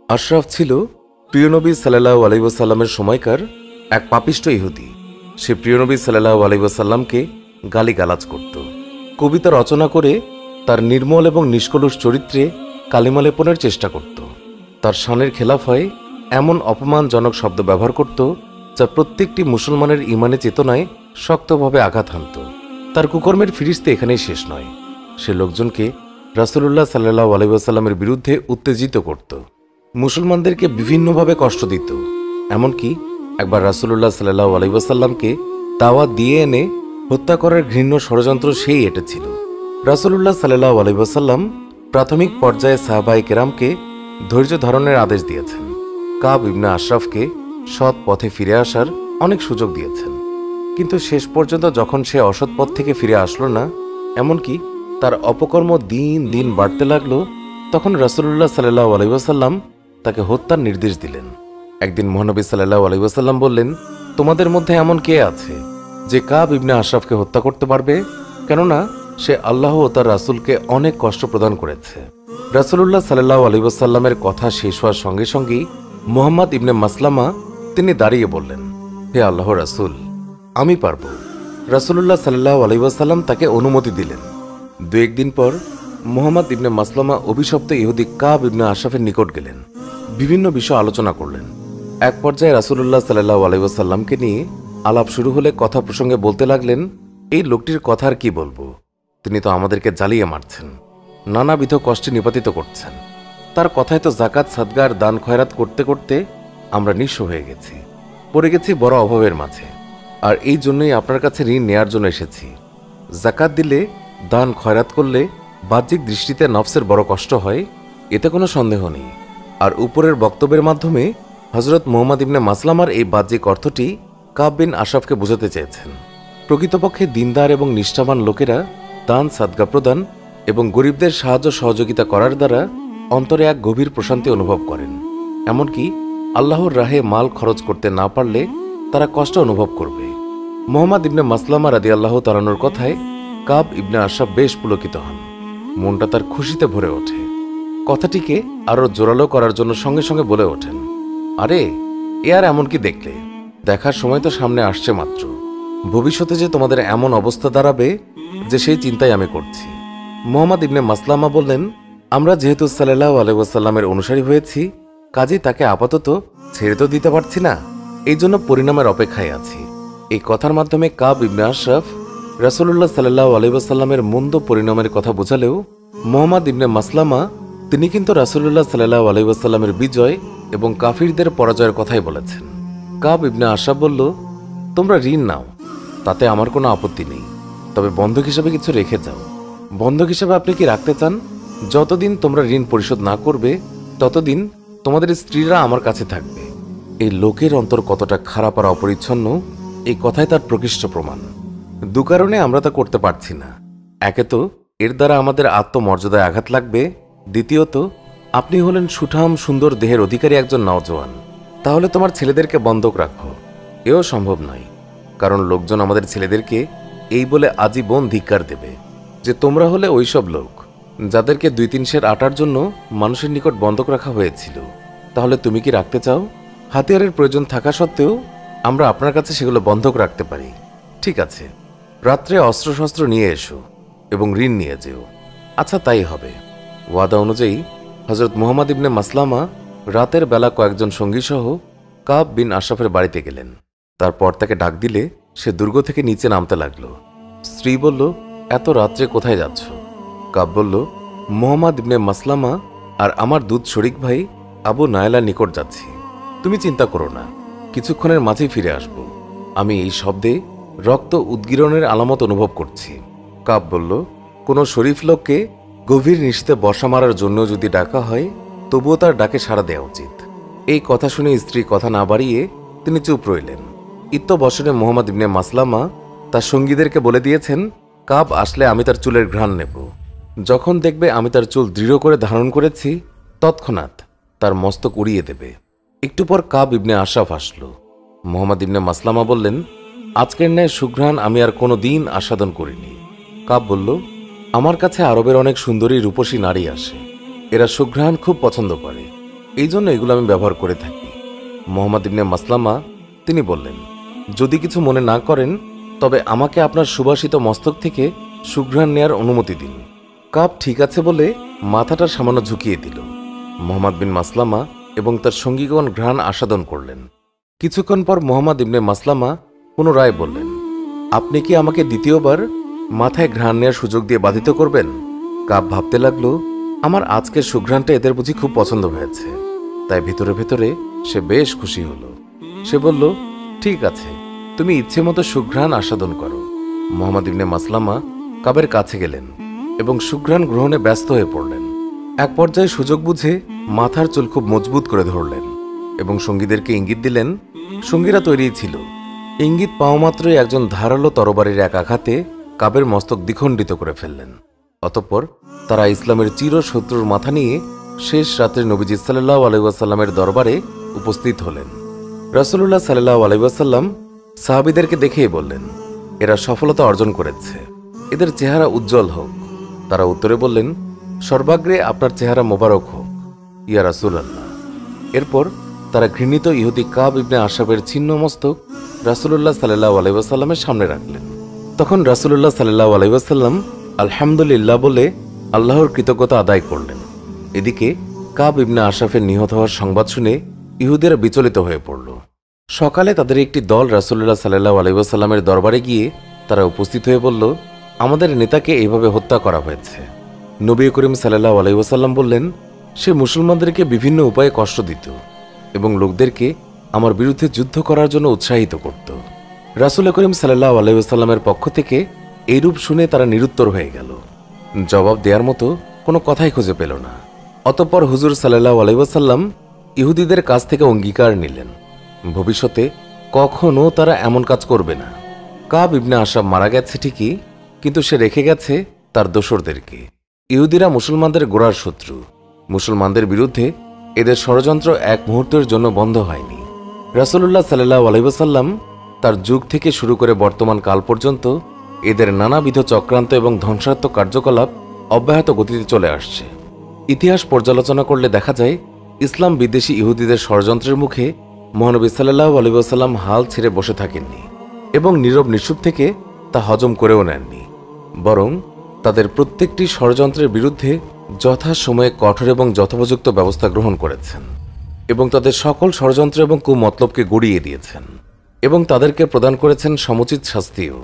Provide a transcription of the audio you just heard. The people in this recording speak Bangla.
আশরাফ ছিল প্রিয় নবী সাল্লাল্লাহু আলাইহি ওয়াসাল্লামের সময়কার এক পাপিষ্ঠ ইহুদি। সে প্রিয় নবী সাল্লাল্লাহু আলাইহি ওয়াসাল্লামকে গালিগালাজ করত, কবিতা রচনা করে তার নির্মল এবং নিষ্কলুষ চরিত্রে কালিমা লেপনের চেষ্টা করত। তার শানের খেলাফ হয় এমন অপমানজনক শব্দ ব্যবহার করত যা প্রত্যেকটি মুসলমানের ইমানে চেতনায় শক্তভাবে আঘাত হানত। তার কুকর্মের ফিরিস্তে এখানেই শেষ নয়, সে লোকজনকে রাসূলুল্লাহ সাল্লাল্লাহু আলাইহি ওয়াসাল্লামের বিরুদ্ধে উত্তেজিত করত, মুসলমানদেরকে বিভিন্নভাবে কষ্ট দিত। এমনকি একবার রাসূলুল্লাহ সাল্লাল্লাহু আলাইহি ওয়াসাল্লামকে দাওয়াত দিয়ে এনে হত্যা করার ঘৃণ্য ষড়যন্ত্র সেই এঁটেছিল। রাসূলুল্লাহ সাল্লাল্লাহু আলাইহি ওয়াসাল্লাম প্রাথমিক পর্যায়ে সাহাবায়ে কেরামকে ধৈর্য ধারণের আদেশ দিয়েছেন। কাব ইবনে আশরাফকে সৎ পথে ফিরে আসার অনেক সুযোগ দিয়েছেন, কিন্তু শেষ পর্যন্ত যখন সে অসৎ পথ থেকে ফিরে আসলো না, এমনকি তার অপকর্ম দিন দিন বাড়তে লাগলো, তখন রাসূলুল্লাহ সাল্লাল্লাহু আলাইহি ওয়াসাল্লাম তাকে হত্যার নির্দেশ দিলেন। একদিন মহানবী সাল্লাল্লাহু আলাইহি ওয়াসাল্লাম বললেন, তোমাদের মধ্যে এমন কে আছে যে কাব ইবনে আশরাফকে হত্যা করতে পারবে? কেননা সে আল্লাহ ও তার রাসূলকে অনেক কষ্ট প্রদান করেছে। রাসূলুল্লাহ সাল্লাল্লাহু আলাইহি ওয়াসাল্লামের কথা শেষ হওয়ার সঙ্গে সঙ্গেই মুহাম্মদ ইবনে মাসলামা তিনি দাঁড়িয়ে বললেন, হে আল্লাহর রাসূল, আমি পারব। রাসূলুল্লাহ সাল্লাল্লাহু আলাইহি ওয়াসাল্লাম তাকে অনুমতি দিলেন। দু একদিন পর মুহাম্মদ ইবনে মাসলামা অভিশপ্ত ইহুদি কাব ইবনে আশরাফের নিকট গেলেন, বিভিন্ন বিষয় আলোচনা করলেন। এক পর্যায়ে রাসূলুল্লাহ সাল্লাল্লাহু আলাইহি ওয়াসাল্লামকে নিয়ে আলাপ শুরু হলে কথা প্রসঙ্গে বলতে লাগলেন, এই লোকটির কথা আর কি বলবো, তিনি তো আমাদেরকে জ্বালিয়ে মারছেন, নানাবিধ কষ্টে নিপাতিত করছেন। তার কথায় তো জাকাত সাদকা আর দান খয়রাত করতে করতে আমরা নিঃস্ব হয়ে গেছি, পড়ে গেছি বড় অভাবের মাঝে। আর এই জন্যই আপনার কাছে ঋণ নেয়ার জন্য এসেছি। জাকাত দিলে, দান খয়রাত করলে বাহ্যিক দৃষ্টিতে নফসের বড় কষ্ট হয়, এতে কোনো সন্দেহ নেই। আর উপরের বক্তব্যের মাধ্যমে হযরত মুহাম্মদ ইবনে মাসলামার এই বাহ্যিক অর্থটি কাব বিন আশরাফকে বোঝাতে চেয়েছেন। প্রকৃতপক্ষে দিনদার এবং নিষ্ঠাবান লোকেরা দান সাদকা প্রদান এবং গরিবদের সাহায্য সহযোগিতা করার দ্বারা অন্তরে এক গভীর প্রশান্তি অনুভব করেন। এমনকি আল্লাহর রাহে মাল খরচ করতে না পারলে তারা কষ্ট অনুভব করবে। মুহাম্মদ ইবনে মাসলামা রাদিয়াল্লাহু তাআলা আনহুর কথায় কাব ইবনে আশরাফ বেশ পুলকিত হন, মনটা তার খুশিতে ভরে ওঠে। কথাটিকে আরো জোরালো করার জন্য সঙ্গে সঙ্গে বলে ওঠেন, আরে এ আর এমন কি দেখলে, দেখার সময় তো সামনে আসছে মাত্র, ভবিষ্যতে যে তোমাদের এমন অবস্থা দাঁড়াবে যে সেই চিন্তাই আমি করছি। মুহাম্মদ ইবনে মাসলামা বললেন, আমরা যেহেতু সাল্লাল্লাহু আলাইহি ওয়াসাল্লামের অনুসারী হয়েছি, কাজেই তাকে আপাতত ছেড়ে তো দিতে পারছি না, এই জন্য পরিণামের অপেক্ষায় আছি। এই কথার মাধ্যমে কাব ইবনে আশরাফ রাসূলুল্লাহ সাল্লাল্লাহু আলাইহি ওয়াসাল্লামের মন্দ পরিণামের কথা বোঝালেও মুহাম্মদ ইবনে মাসলামা তিনি কিন্তু রাসূলুল্লাহ সাল্লাল্লাহু আলাইহি ওয়াসাল্লামের বিজয় এবং কাফিরদের পরাজয়ের কথাই বলেছেন। কাব ইবনে আশরাফ বলল, তোমরা ঋণ নাও, তাতে আমার কোনো আপত্তি নেই, তবে বন্ধক হিসাবে কিছু রেখে যাও। বন্ধক হিসাবে আপনি কি রাখতে চান? যতদিন তোমরা ঋণ পরিশোধ না করবে ততদিন তোমাদের স্ত্রীরা আমার কাছে থাকবে। এই লোকের অন্তর কতটা খারাপ আর অপরিচ্ছন্ন, এই কথাই তার প্রকৃষ্ট প্রমাণ। দু কারণে আমরা তা করতে পারছি না। একে তো এর দ্বারা আমাদের আত্মমর্যাদায় আঘাত লাগবে, দ্বিতীয়ত আপনি হলেন সুঠাম সুন্দর দেহের অধিকারী একজন নওজোয়ান, তাহলে তোমার ছেলেদেরকে বন্ধক রাখো, এও সম্ভব নয়। কারণ লোকজন আমাদের ছেলেদেরকে এই বলে আজীবন ধিক্কার দেবে যে তোমরা হলে ওইসব লোক যাদেরকে 2-3 সের আটার জন্য মানুষের নিকট বন্ধক রাখা হয়েছিল। তাহলে তুমি কি রাখতে চাও? হাতিয়ারের প্রয়োজন থাকা সত্ত্বেও আমরা আপনার কাছে সেগুলো বন্ধক রাখতে পারি। ঠিক আছে, রাত্রে অস্ত্রশস্ত্র নিয়ে এসো এবং ঋণ নিয়ে যেও। আচ্ছা, তাই হবে। ওয়াদা অনুযায়ী হযরত মুহাম্মদ ইবনে মাসলামা রাতের বেলা কয়েকজন সঙ্গী সহ কাব বিন আশরাফের বাড়িতে গেলেন। তারপর তাকে ডাক দিলে সে দুর্গ থেকে নিচে নামতে লাগলো। স্ত্রী বলল, এত রাত্রে কোথায় যাচ্ছ? কাব বলল, মুহাম্মদ ইবনে মাসলামা আর আমার দুধ শরিক ভাই আবু নায়লার নিকট যাচ্ছি। তুমি চিন্তা করো না, কিছুক্ষণের মাঝেই ফিরে আসব। আমি এই শব্দে রক্ত উদ্গীরণের আলামত অনুভব করছি। কাব বলল, কোনো শরীফ লোককে গভীর নিশীতে বর্ষা মারার জন্য যদি ডাকা হয় তবুও তার ডাকে সাড়া দেওয়া উচিত। এই কথা শুনে স্ত্রী কথা না বাড়িয়ে তিনি চুপ রইলেন। ইত্যবসরে মুহাম্মদ ইবনে মাসলামা তার সঙ্গীদেরকে বলে দিয়েছেন, কাব আসলে আমি তার চুলের ঘ্রাণ নেব। যখন দেখবে আমি তার চুল দৃঢ় করে ধারণ করেছি তৎক্ষণাৎ তার মস্তক উড়িয়ে দেবে। একটু পর কাব ইবনে আশরাফ আসলো। মুহাম্মদ ইবনে মাসলামা বললেন, আজকের ন্যায় সুঘ্রাণ আমি আর কোনো দিন আস্বাদন করিনি। কাব বলল, আমার কাছে আরবের অনেক সুন্দরী রূপসী নারী আসে, এরা সুঘ্রাণ খুব পছন্দ করে। এই জন্য এগুলো আমি ব্যবহার করে থাকি। মুহাম্মদ ইবনে মাসলামা তিনি বললেন, যদি কিছু মনে না করেন তবে আমাকে আপনার সুবাসিত মস্তক থেকে সুঘ্রাণ নেয়ার অনুমতি দিন। কাব ঠিক আছে বলে মাথাটা সামান্য ঝুঁকিয়ে দিল। মুহাম্মদ বিন মাসলামা এবং তার সঙ্গীগণ ঘ্রাণ আস্বাদন করলেন। কিছুক্ষণ পর মুহাম্মদ ইবনে মাসলামা পুনরায় বললেন, আপনি কি আমাকে দ্বিতীয়বার মাথায় ঘ্রাণ নেওয়ার সুযোগ দিয়ে বাধিত করবেন? কাব ভাবতে লাগলো, আমার আজকের সুঘ্রাণটা এদের বুঝি খুব পছন্দ হয়েছে। তাই ভিতরে ভিতরে সে বেশ খুশি হলো। সে বলল, ঠিক আছে, তুমি ইচ্ছে মতো সুঘ্রাণ আস্বাদন করো। মুহাম্মদ ইবনে মাসলামা কাবের কাছে গেলেন এবং সুঘ্রাণ গ্রহণে ব্যস্ত হয়ে পড়লেন। এক পর্যায়ে সুযোগ বুঝে মাথার চুল খুব মজবুত করে ধরলেন এবং সঙ্গীদেরকে ইঙ্গিত দিলেন। সঙ্গীরা তৈরি ছিল। ইঙ্গিত পাওয়া মাত্রই একজন ধারালো তরবারির এক আঘাতে কাবের মস্তক দ্বিখণ্ডিত করে ফেললেন। অতঃপর তারা ইসলামের চিরশত্রুর মাথা নিয়ে শেষ রাত্রে নবীজি সাল্লাল্লাহু আলাইহি ওয়াসাল্লামের দরবারে উপস্থিত হলেন। রাসূলুল্লাহ সাল্লাল্লাহু আলাইহি ওয়াসাল্লাম সাহাবীদেরকে দেখেই বললেন, এরা সফলতা অর্জন করেছে, এদের চেহারা উজ্জ্বল হোক। তারা উত্তরে বললেন, সর্বাগ্রে আপনার চেহারা মোবারক হোক ইয়া রাসূলুল্লাহ। এরপর তারা ঘৃণিত ইহুদি কাব ইবনে আশরাফের ছিন্ন মস্তক রাসূলুল্লাহ সাল্লাল্লাহু আলাইহি ওয়াসাল্লামের সামনে রাখলেন। তখন রাসূলুল্লাহ সাল্লাল্লাহু আলাইহি ওয়াসাল্লাম আলহামদুলিল্লাহ বলে আল্লাহর কৃতজ্ঞতা আদায় করলেন। এদিকে কাব ইবনে আশরাফের নিহত হওয়ার সংবাদ শুনে ইহুদিরা বিচলিত হয়ে পড়ল। সকালে তাদের একটি দল রাসূলুল্লাহ সাল্লাল্লাহু আলাইহি ওয়াসাল্লামের দরবারে গিয়ে তারা উপস্থিত হয়ে বলল, আমাদের নেতাকে এইভাবে হত্যা করা হয়েছে। নবী করিম সাল্লাল্লাহু আলাইহি ওয়াসাল্লাম বললেন, সে মুসলমানদেরকে বিভিন্ন উপায়ে কষ্ট দিত এবং লোকদেরকে আমার বিরুদ্ধে যুদ্ধ করার জন্য উৎসাহিত করত। রাসূল করিম সাল্লাল্লাহু আলাইহি ওয়াসাল্লামের পক্ষ থেকে এইরূপ শুনে তারা নিরুত্তর হয়ে গেল। জবাব দেওয়ার মতো কোনো কথাই খুঁজে পেল না। অতঃপর হুজুর সাল্লাল্লাহু আলাইহি ওয়াসাল্লাম ইহুদিদের কাছ থেকে অঙ্গীকার নিলেন, ভবিষ্যতে কখনো তারা এমন কাজ করবে না। কাব ইবনে আশরাফ মারা গেছে ঠিকই, কিন্তু সে রেখে গেছে তার দোসরদেরকে। ইহুদিরা মুসলমানদের গোড়ার শত্রু। মুসলমানদের বিরুদ্ধে এদের ষড়যন্ত্র এক মুহূর্তের জন্য বন্ধ হয়নি। রাসূলুল্লাহ সাল্লাল্লাহু আলাইহি ওয়াসাল্লাম তার যুগ থেকে শুরু করে বর্তমান কাল পর্যন্ত এদের নানাবিধ চক্রান্ত এবং ধ্বংসাত্মক কার্যকলাপ অব্যাহত গতিতে চলে আসছে। ইতিহাস পর্যালোচনা করলে দেখা যায়, ইসলাম বিদ্বেষী ইহুদিদের ষড়যন্ত্রের মুখে মহানবী সাল্লাল্লাহু আলাইহি ওয়াসাল্লাম হাল ছেড়ে বসে থাকেননি এবং নীরব নিঃসুপ থেকে তা হজম করেও নেননি, বরং তাদের প্রত্যেকটি ষড়যন্ত্রের বিরুদ্ধে যথাসময়ে কঠোর এবং যথোপযুক্ত ব্যবস্থা গ্রহণ করেছেন এবং তাদের সকল ষড়যন্ত্র এবং কুমতলবকে গুড়িয়ে দিয়েছেন এবং তাদেরকে প্রদান করেছেন সমুচিত শাস্তিও।